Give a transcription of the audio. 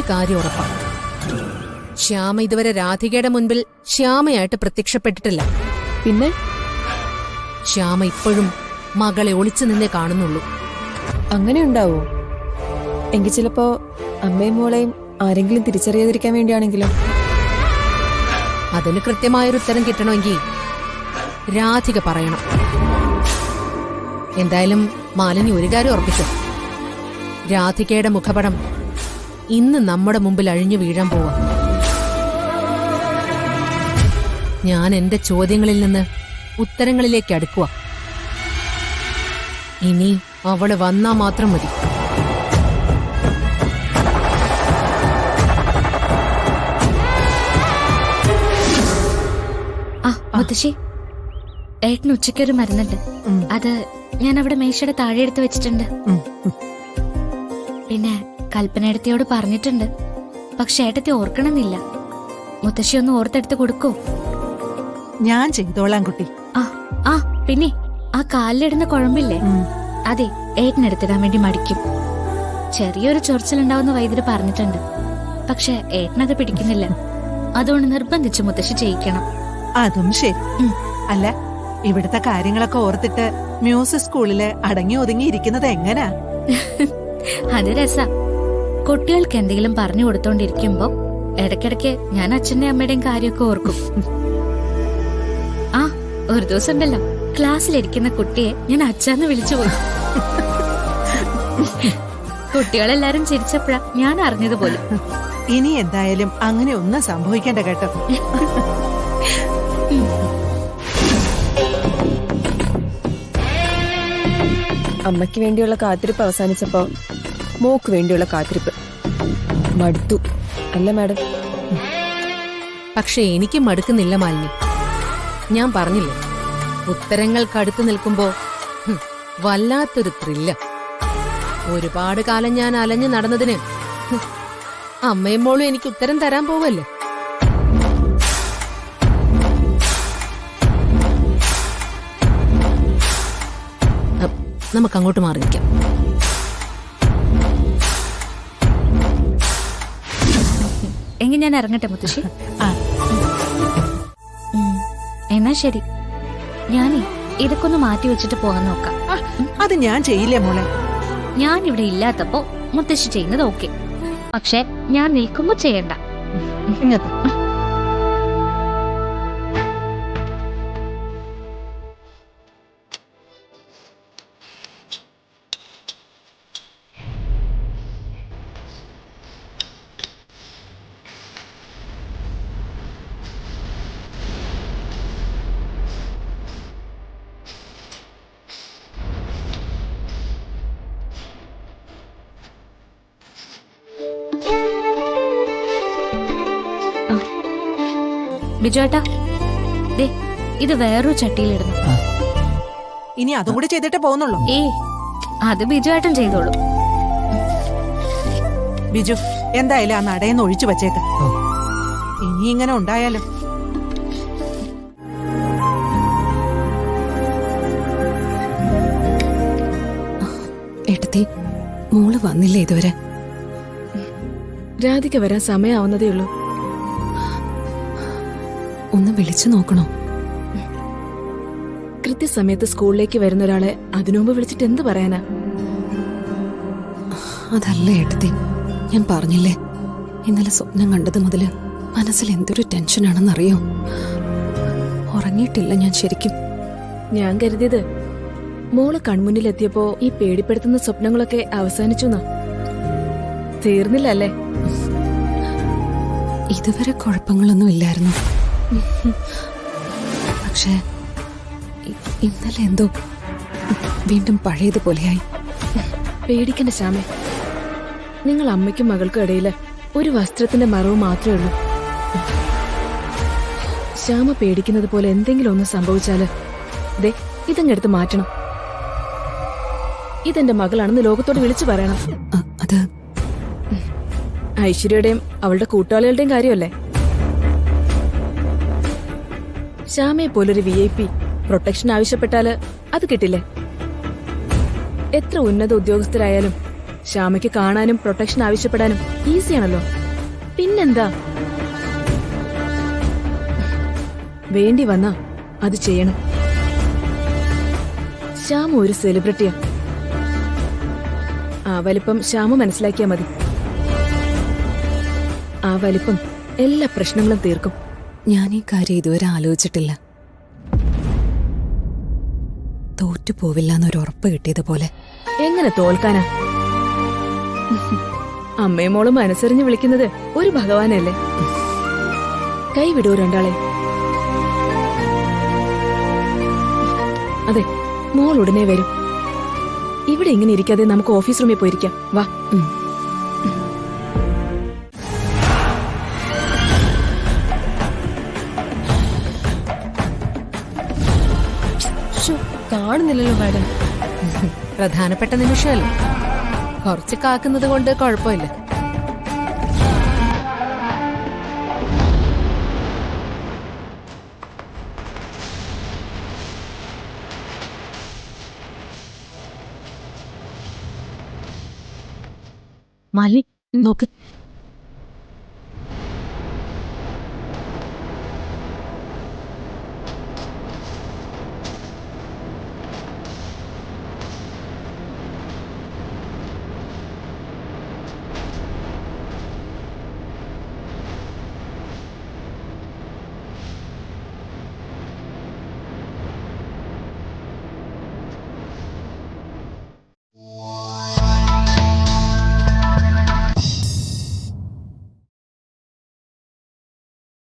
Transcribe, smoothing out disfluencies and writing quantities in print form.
ഒരു കാര്യം ഉറപ്പാണ്. ശ്യാമ ഇതുവരെ രാധികയുടെ മുൻപിൽ ശ്യാമയായിട്ട് പ്രത്യക്ഷപ്പെട്ടിട്ടില്ല. പിന്നെ ശ്യാമ ഇപ്പോഴും മകളെ ഒളിച്ചു നിന്നേ കാണുന്നുള്ളൂ. അങ്ങനെ ഉണ്ടാവോ? എങ്കിൽ ചിലപ്പോ അമ്മയും മോളെയും ആരെങ്കിലും തിരിച്ചറിയാതിരിക്കാൻ വേണ്ടിയാണെങ്കിലോ? അതിന് കൃത്യമായൊരു ഉത്തരം കിട്ടണമെങ്കിൽ രാധിക പറയണം. എന്തായാലും മാലിനി ഒരു കാര്യം ഉറപ്പിച്ചു, രാധികയുടെ മുഖപടം ഇന്ന് നമ്മുടെ മുമ്പിൽ അഴിഞ്ഞു വീഴാൻ പോവാ. ഞാൻ എന്റെ ചോദ്യങ്ങളിൽ നിന്ന് ഉത്തരങ്ങളിലേക്ക് അടുക്കുക. ഇനി അവള് വന്നാ മാത്രം മതി. മുത്തശ്ശി, ഏട്ടന് ഉച്ചയ്ക്കൊരു മരുന്നുണ്ട്. അത് ഞാൻ അവിടെ മേശയുടെ താഴെ എടുത്ത് വെച്ചിട്ടുണ്ട്. പിന്നെ കൽപ്പനേടത്തിയോട് പറഞ്ഞിട്ടുണ്ട്. പക്ഷെ ഏട്ടത്തി ഓർക്കണമെന്നില്ല. മുത്തശ്ശി ഒന്ന് ഓർത്തെടുത്ത് കൊടുക്കോ? ഞാൻ ചെയ്തോളാം കുട്ടി. ആ പിന്നെ ആ കാലിലിടുന്ന കുഴമ്പില്ലേ, അതെ ഏട്ടനെടുത്തിടാൻ വേണ്ടി മടിക്കും. ചെറിയൊരു ചൊറിച്ചിലുണ്ടാവുന്ന വൈദ്യുതി പറഞ്ഞിട്ടുണ്ട്. പക്ഷെ ഏട്ടനത് പിടിക്കുന്നില്ല. അതുകൊണ്ട് നിർബന്ധിച്ച് മുത്തശ്ശി ചെയ്യിക്കണം. അതും ശരി. അല്ല, ഇവിടുത്തെ കാര്യങ്ങളൊക്കെ ഓർത്തിട്ട് മ്യൂസിക് സ്കൂളില് അടങ്ങി ഒതുങ്ങി ഇരിക്കുന്നത് എങ്ങനാ? അത് രസാ. കുട്ടികൾക്ക് എന്തെങ്കിലും പറഞ്ഞു കൊടുത്തോണ്ടിരിക്കുമ്പോ ഇടയ്ക്കിടയ്ക്ക് ഞാൻ അച്ഛന്റെ അമ്മയുടെയും കാര്യമൊക്കെ ഓർക്കും. ആ ഒരു ദിവസം ഉണ്ടല്ലോ, ക്ലാസ്സിലിരിക്കുന്ന കുട്ടിയെ ഞാൻ അച്ഛന്ന് വിളിച്ചുപോയി. കുട്ടികളെല്ലാരും ചിരിച്ചപ്പോഴാ ഞാൻ അറിഞ്ഞതുപോലെ. ഇനി എന്തായാലും അങ്ങനെ ഒന്നും സംഭവിക്കേണ്ട കേട്ടോ. അമ്മയ്ക്ക് വേണ്ടിയുള്ള കാത്തിരിപ്പ് അവസാനിച്ചപ്പോ മോക്ക് വേണ്ടിയുള്ള കാത്തിരിപ്പ് മടുത്തു അല്ല മാഡം? പക്ഷെ എനിക്ക് മടുക്കുന്നില്ല മാലിനി. ഞാൻ പറഞ്ഞില്ലേ, ഉത്തരങ്ങൾക്കടുത്ത് നിൽക്കുമ്പോ വല്ലാത്തൊരു ത്രില്ല. ഒരുപാട് കാലം ഞാൻ അലഞ്ഞു നടന്നതിന് അമ്മയും മോളും എനിക്ക് ഉത്തരം തരാൻ പോവല്ലേ. നമുക്ക് അങ്ങോട്ട് മാറി നിൽക്കാം. എങ്കിൽ ഞാൻ ഇറങ്ങട്ടെ മുത്തശ്ശി. എന്നാ ശരി, ഞാനേ ഇതൊക്കെ ഒന്ന് മാറ്റി വെച്ചിട്ട് പോകാൻ നോക്കാം. അത് ഞാൻ ചെയ്യില്ലേ മോളെ. ഞാൻ ഇവിടെ ഇല്ലാത്തപ്പോ മുത്തശ്ശി ചെയ്യുന്നത് ഓക്കെ, പക്ഷെ ഞാൻ നിൽക്കുമ്പോ ചെയ്യണ്ട. ഇങ്ങനത്തെ ബിജുവേട്ടാ, ദേ ഇത് വേറൊരു ചട്ടിയിലിടുന്നു. ഇനി അതും കൂടി ചെയ്തിട്ടേ പോകുന്നുള്ളൂ. അത് ബിജുവേട്ടൻ ചെയ്തോളൂ. ബിജു, എന്തായാലും ആ നടയെന്ന് ഒഴിച്ചു വച്ചേക്ക. ഇനി ഇങ്ങനെ ഉണ്ടായാലോ. ഏട്ടത്തി, മോള് വന്നില്ലേ ഇതുവരെ? രാധിക വരാൻ സമയാവുന്നതേ ഉള്ളൂ. ഒന്ന് വിളിച്ചു നോക്കണോ? കൃത്യസമയത്ത് സ്കൂളിലേക്ക് വരുന്ന ഒരാളെ അതിനുമുമ്പ് വിളിച്ചിട്ട് എന്ത് പറയാനാ? അതല്ല ഏട്ടത്തി, ഞാൻ പറഞ്ഞില്ലേ, ഇന്നലെ സ്വപ്നം കണ്ടത് മുതല് മനസ്സിൽ എന്തൊരു ടെൻഷനാണെന്നറിയോ. ഉറങ്ങിയിട്ടില്ല ഞാൻ ശരിക്കും. ഞാൻ കരുതിയത് മോള് കൺമുന്നിലെത്തിയപ്പോ ഈ പേടിപ്പെടുത്തുന്ന സ്വപ്നങ്ങളൊക്കെ അവസാനിച്ചു. തീർന്നില്ല അല്ലേ? ഇതുവരെ കുഴപ്പങ്ങളൊന്നും ഇല്ലായിരുന്നു. പക്ഷേ ഇന്നലെ എന്തോ വീണ്ടും പഴയതുപോലെയായി. പേടിക്കണ്ട ശ്യാമേ, നിങ്ങൾ അമ്മയ്ക്കും മകൾക്കും ഇടയില് ഒരു വസ്ത്രത്തിന്റെ മറവ് മാത്രമേ ഉള്ളൂ. ശ്യാമ പേടിക്കുന്നത് പോലെ എന്തെങ്കിലും ഒന്ന് സംഭവിച്ചാല് ദേ ഇതങ്ങെടുത്ത് മാറ്റണം. ഇതെന്റെ മകളാണെന്ന് ലോകത്തോട് വിളിച്ചു പറയണം. അത് ഐശ്വര്യയുടെയും അവളുടെ കൂട്ടാളികളുടെയും കാര്യമല്ലേ? ശ്യാമയെ പോലൊരു VIP പ്രൊട്ടക്ഷൻ ആവശ്യപ്പെട്ടാല് അത് കിട്ടില്ലേ? എത്ര ഉന്നത ഉദ്യോഗസ്ഥരായാലും ശ്യാമയ്ക്ക് കാണാനും പ്രൊട്ടക്ഷൻ ആവശ്യപ്പെടാനും ഈസിയാണല്ലോ. പിന്നെന്താ, വേണ്ടി വന്നാ അത് ചെയ്യണം. ശ്യാമ ഒരു സെലിബ്രിറ്റിയാ. ആ വലിപ്പം ശ്യാമ മനസ്സിലാക്കിയാ മതി. ആ വലിപ്പം എല്ലാ പ്രശ്നങ്ങളും തീർക്കും. ഞാൻ ഈ കാര്യം ഇതുവരെ ആലോചിച്ചിട്ടില്ല. തോറ്റുപോവില്ല എന്നൊരു ഉറപ്പ് കിട്ടിയതുപോലെ. എങ്ങനെ തോൽക്കാനാ? അമ്മയും മോളും മനസ്സറിഞ്ഞ് വിളിക്കുന്നത് ഒരു ഭഗവാനല്ലേ. കൈവിടൂ രണ്ടാളെ. അതെ, മോൾ ഉടനെ വരും. ഇവിടെ ഇങ്ങനെ ഇരിക്കാതെ നമുക്ക് ഓഫീസ് റൂമിൽ പോയിരിക്കാം. വാ. കാണുന്നില്ലല്ലോ മാഡം. പ്രധാനപ്പെട്ട നിമിഷമല്ലേ, കുറച്ച് കാക്കുന്നത് കൊണ്ട് കുഴപ്പമില്ല. മാലിനി നോക്ക്,